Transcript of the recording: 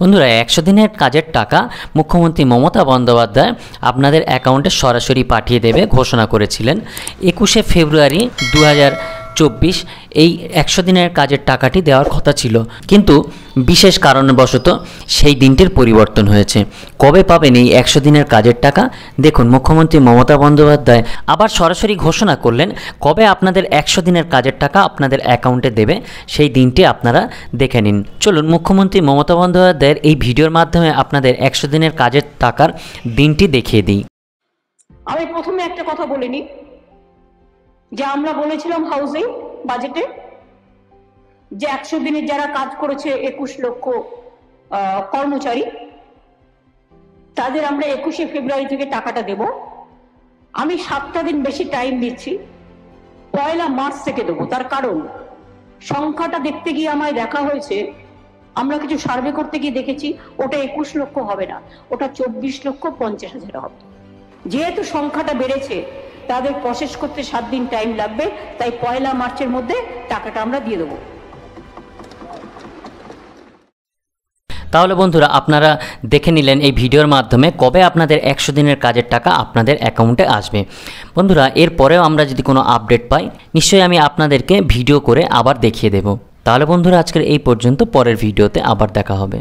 বন্ধুরা 100 দিনের কাজের টাকা মুখ্যমন্ত্রী মমতা বন্দ্যোপাধ্যায় আপনাদের অ্যাকাউন্টে সরাসরি পাঠিয়ে দেবে ঘোষণা করেছিলেন 21শে ফেব্রুয়ারি 2024। এই 100 দিনের কাজের টাকাটি দেওয়ার কথা ছিল, কিন্তু বিশেষ কারণবশত সেই দিনটির পরিবর্তন হয়েছে। কবে পাবেন এই 100 দিনের কাজের টাকা? দেখুন, মুখ্যমন্ত্রী মমতা বন্দ্যোপাধ্যায় আবার সরাসরি ঘোষণা করলেন কবে আপনাদের 100 দিনের কাজের টাকা আপনাদের অ্যাকাউন্টে দেবে, সেই দিনটি আপনারা দেখে নিন। চলুন মুখ্যমন্ত্রী মমতা বন্দ্যোপাধ্যায়ের এই ভিডিওর মাধ্যমে আপনাদের 100 দিনের কাজের টাকার দিনটি দেখিয়ে দিই। আমি প্রথমে একটা কথা বলে নিই যে আমরা বলেছিলাম হাউজিং বাজেটে যে 100 দিনের যারা কাজ করেছে 21 লক্ষ কর্মচারী, তাদের আমরা 21শে ফেব্রুয়ারি থেকে টাকাটা দেব। আমি 7টা দিন বেশি টাইম দিচ্ছি, 1 মার্চ থেকে দেবো। তার কারণ সংখ্যাটা দেখতে গিয়ে আমায় দেখা হয়েছে, আমরা কিছু সার্ভে করতে গিয়ে দেখেছি ওটা 21 লক্ষ হবে না, ওটা 24,50,000 হবে। যেহেতু সংখ্যাটা বেড়েছে তাদের প্রসেস করতে 7 দিন টাইম লাগবে, তাই 1 মার্চের মধ্যে টাকাটা আমরা দিয়ে দেবো। তাহলে বন্ধুরা, আপনারা দেখে নিলেন এই ভিডিওর মাধ্যমে কবে আপনাদের 100 দিনের কাজের টাকা আপনাদের অ্যাকাউন্টে আসবে। বন্ধুরা, এরপরেও আমরা যদি কোনো আপডেট পাই নিশ্চয়ই আমি আপনাদেরকে ভিডিও করে আবার দেখিয়ে দেব। তাহলে বন্ধুরা, আজকের এই পর্যন্ত, পরের ভিডিওতে আবার দেখা হবে।